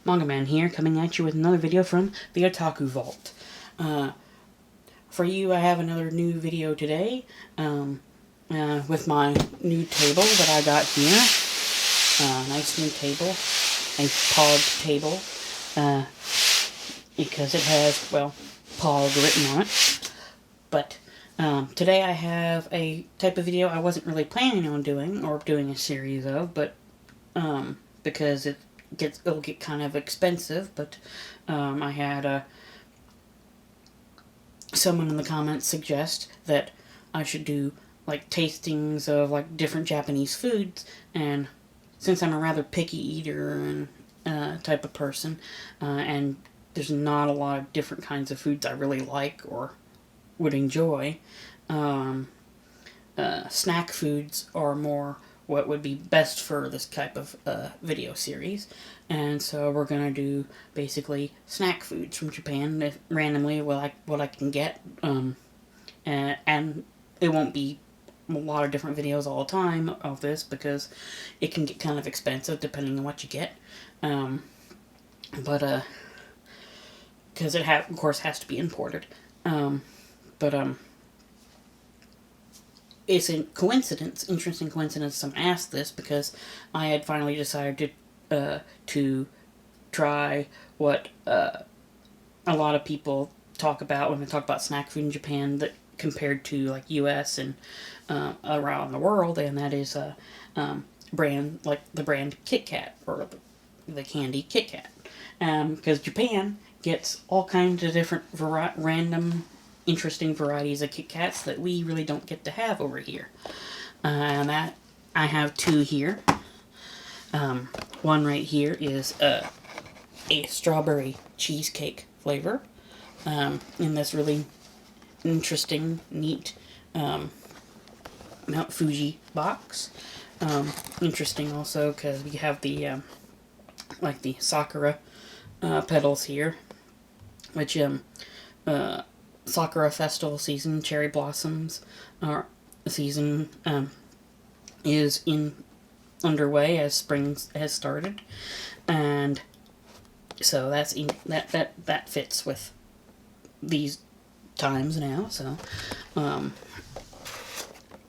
Manga Man here, coming at you with another video from the Otaku Vault. For you, I have another new video today, with my new table that I got here. Nice new table, a Pog table, because it has, well, Pog written on it. But today I have a type of video I wasn't really planning on doing, or doing a series of, but because it'll get kind of expensive, but I had someone in the comments suggest that I should do like tastings of like different Japanese foods, and since I'm a rather picky eater and type of person, and there's not a lot of different kinds of foods I really like or would enjoy, snack foods are more what would be best for this type of video series. And so we're gonna do basically snack foods from Japan, randomly what I can get, and it won't be a lot of different videos all the time of this because it can get kind of expensive depending on what you get, but because it of course has to be imported, but it's a coincidence, interesting coincidence someone asked this, because I had finally decided to try what a lot of people talk about when they talk about snack food in Japan, that compared to like U.S. and around the world, and that is brand, like the brand KitKat, or the candy KitKat, because Japan gets all kinds of different random interesting varieties of Kit Kats that we really don't get to have over here. And that I have two here. One right here is a strawberry cheesecake flavor, in this really interesting, neat Mount Fuji box. Interesting also because we have the like the sakura petals here, which Sakura festival season, cherry blossoms season is underway as spring has started, and so that fits with these times now. So,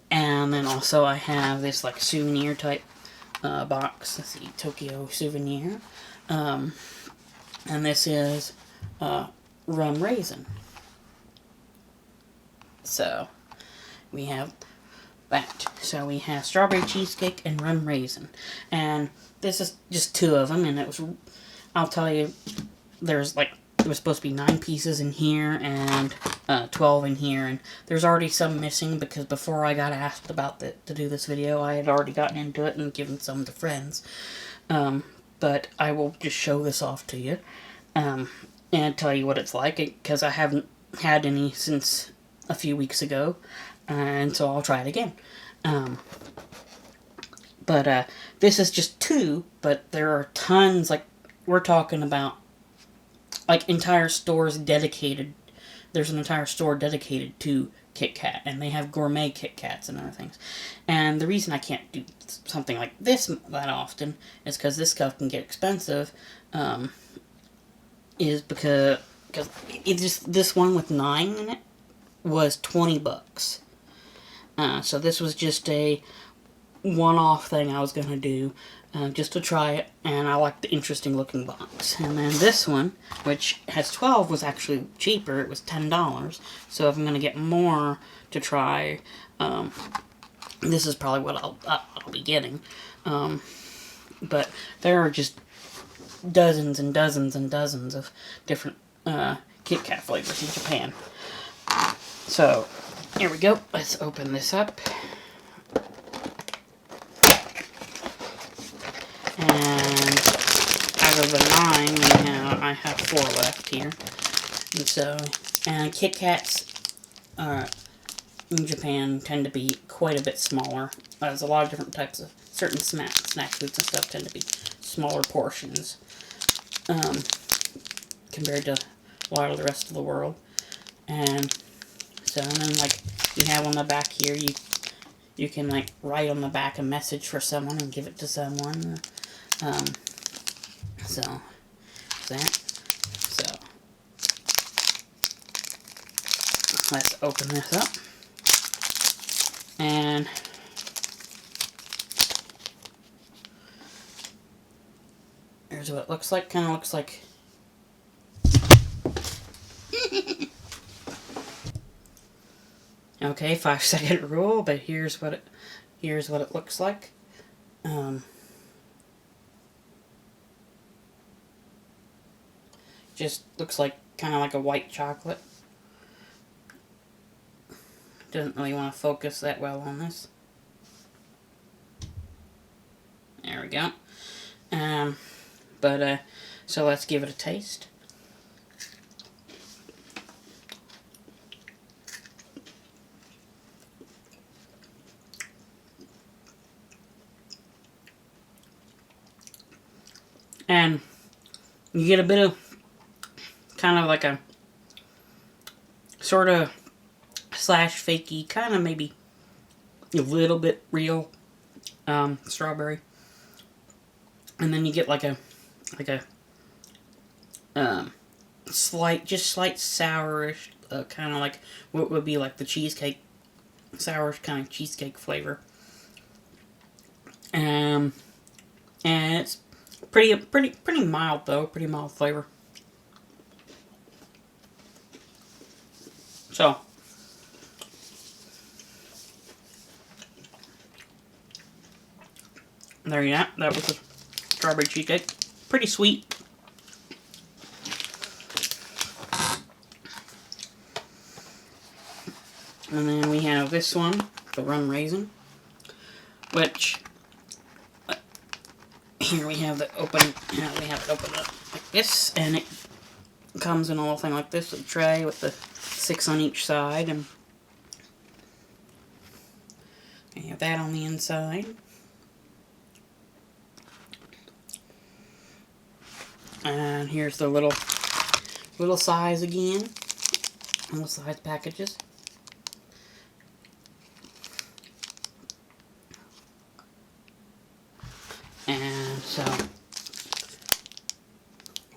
and then also I have this like souvenir type box. Let's see, Tokyo souvenir, and this is Rum Raisin. So, we have that. So we have strawberry cheesecake and rum raisin. And this is just two of them, and it was, I'll tell you, there was supposed to be 9 pieces in here and 12 in here, and there's already some missing because before I got asked about to do this video, I had already gotten into it and given some to friends. But I will just show this off to you, and tell you what it's like, because I haven't had any since a few weeks ago, and so I'll try it again. But this is just 2, but there are tons, like, we're talking about, like, entire stores dedicated, there's an entire store dedicated to Kit Kat, and they have gourmet Kit Kats and other things. And the reason I can't do something like this that often is because this stuff can get expensive, is because it just, this one with 9 in it was $20. So this was just a one-off thing I was going to do, just to try it, and I like the interesting looking box. And then this one, which has 12, was actually cheaper. It was $10. So if I'm going to get more to try, this is probably what I'll be getting. But there are just dozens and dozens and dozens of different Kit Kat flavors in Japan. So, here we go. Let's open this up. And out of the 9, I have 4 left here. And so, Kit Kats in Japan tend to be quite a bit smaller. There's a lot of different types of certain snack foods and stuff tend to be smaller portions, compared to a lot of the rest of the world. And so, and then, like, you have on the back here, you can, like, write on the back a message for someone and give it to someone. So, that. So, let's open this up. And here's what it looks like. Kind of looks like okay, 5-second rule, but here's what it looks like. Just looks like kind of like a white chocolate. Doesn't really want to focus that well on this. There we go. So let's give it a taste. And you get a bit of kind of like a sort of slash fakey, kind of maybe a little bit real strawberry. And then you get like a slight sourish, kind of like what would be like the cheesecake, sourish kind of cheesecake flavor. And it's pretty mild though, pretty mild flavor. So, there you go. That was a strawberry cheesecake. Pretty sweet. And then we have this one, the Rum Raisin, which here we have it open up like this, and it comes in a little thing like this, a tray with the 6 on each side, and you have that on the inside. And here's the little size again, little size packages. And so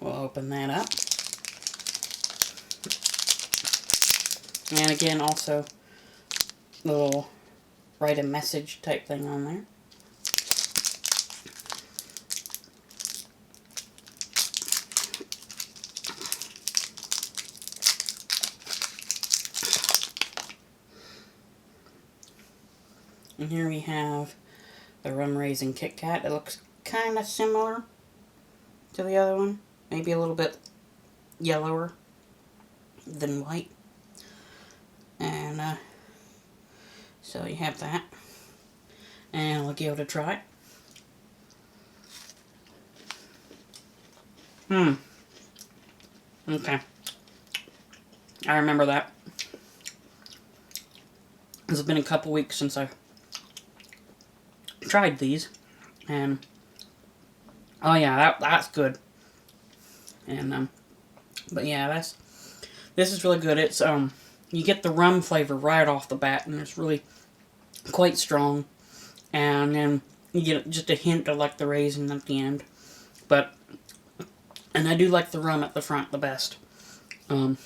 we'll open that up. And again, also little write a message type thing on there. And here we have the Rum Raising Kitkat. It looks kind of similar to the other one. Maybe a little bit yellower than white. And so you have that. And I'll give it a try. Okay. I remember that. It's been a couple weeks since I've tried these, and oh yeah, that's good. And but yeah, this is really good. It's you get the rum flavor right off the bat, and it's really quite strong. And then you get just a hint of like the raisin at the end, and I do like the rum at the front the best. And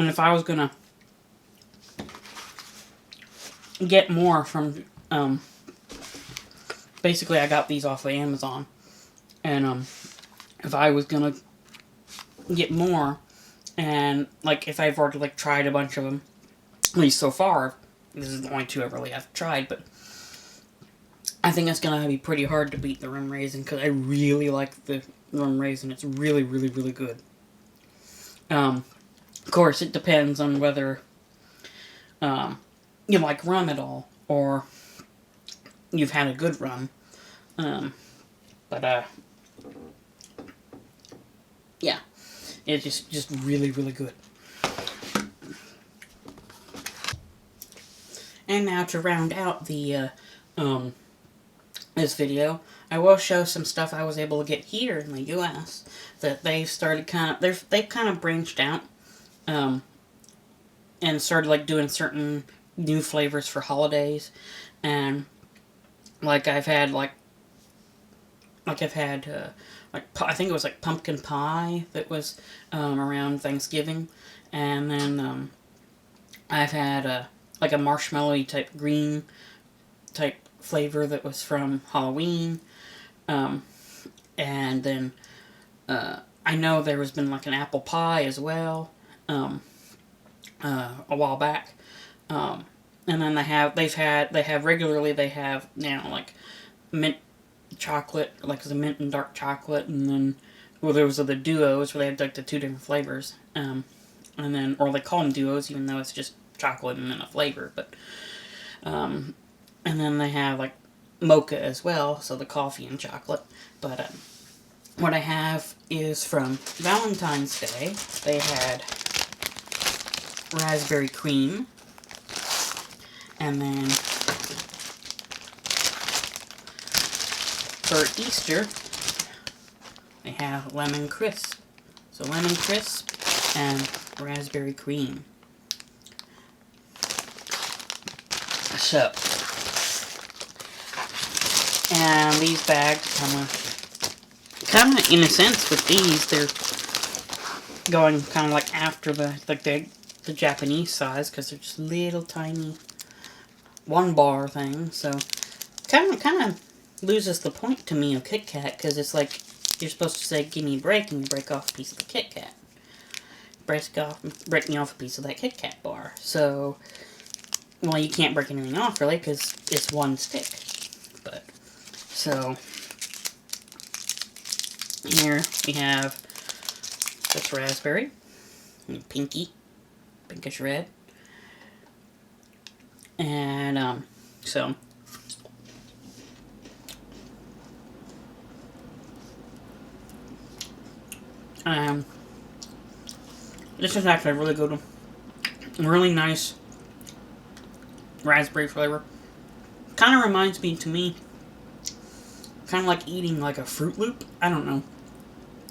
if I was gonna get more from, basically I got these off of Amazon, and if I was gonna get more, and like if I've already like tried a bunch of them, at least so far, this is the only two I really have tried, but I think it's gonna be pretty hard to beat the Rum Raisin, because I really like the Rum Raisin. It's really, really, really good. Of course, it depends on whether you like rum at all, or you've had a good rum. Yeah, it's just really, really good. And now to round out the this video, I will show some stuff I was able to get here in the U.S. that they've started they've kind of branched out and started like doing certain new flavors for holidays, and like I've had I think it was like pumpkin pie that was around Thanksgiving, and then I've had like a marshmallow type green type flavor that was from Halloween, and then I know there has been like an apple pie as well a while back, and then they have regularly they have now like mint chocolate, like the mint and dark chocolate, and then those are the duos where they have like the two different flavors, and then or they call them duos even though it's just chocolate and then a flavor, but and then they have like mocha as well, so the coffee and chocolate. But what I have is from Valentine's Day. They had raspberry cream, and then for Easter they have lemon crisp. So lemon crisp and raspberry cream. So, and these bags kind of in a sense with these, they're going kind of like after the Japanese size, because they're just little tiny 1 bar things. So kind of loses the point to me of Kit Kat, because it's like you're supposed to say give me a break, and you break off a piece of the Kit Kat. Break me off a piece of that Kit Kat bar. So, well, you can't break anything off really because it's one stick. But so here we have this raspberry, and pinkish red, and so this is actually a really good one. Really nice raspberry flavor. Kind of reminds me, to me, kind of like eating like a Fruit Loop. I don't know.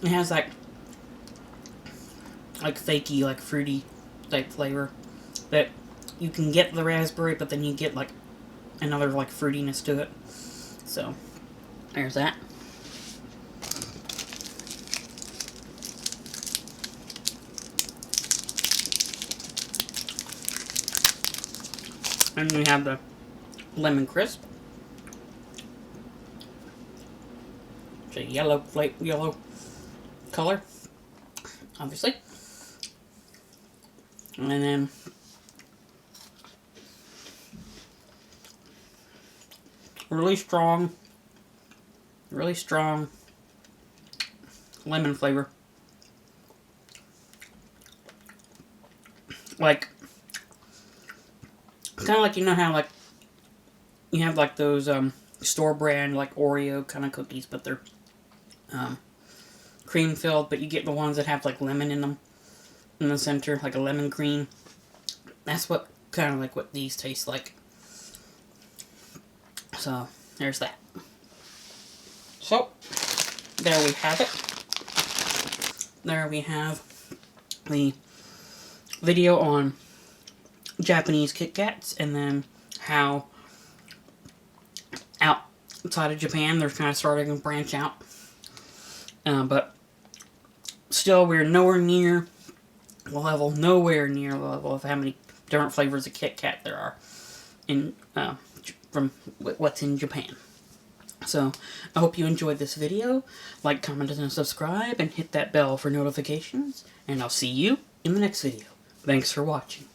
It has like fakey, like fruity type flavor that you can get the raspberry, but then you get like another like fruitiness to it. So there's that. And we have the lemon crisp. It's a yellow color, obviously. And then really strong lemon flavor. Like, kind of like, you know how like you have like those store brand like Oreo kind of cookies, but they're cream filled, but you get the ones that have like lemon in them in the center, like a lemon cream. That's what kind of like what these taste like. So there's that. So there we have it. There we have the video on Japanese KitKats, and then how outside of Japan they're kind of starting to branch out. But still, we're nowhere near the level of how many different flavors of Kit Kat there are in from what's in Japan. So, I hope you enjoyed this video. Like, comment, and subscribe, and hit that bell for notifications. And I'll see you in the next video. Thanks for watching.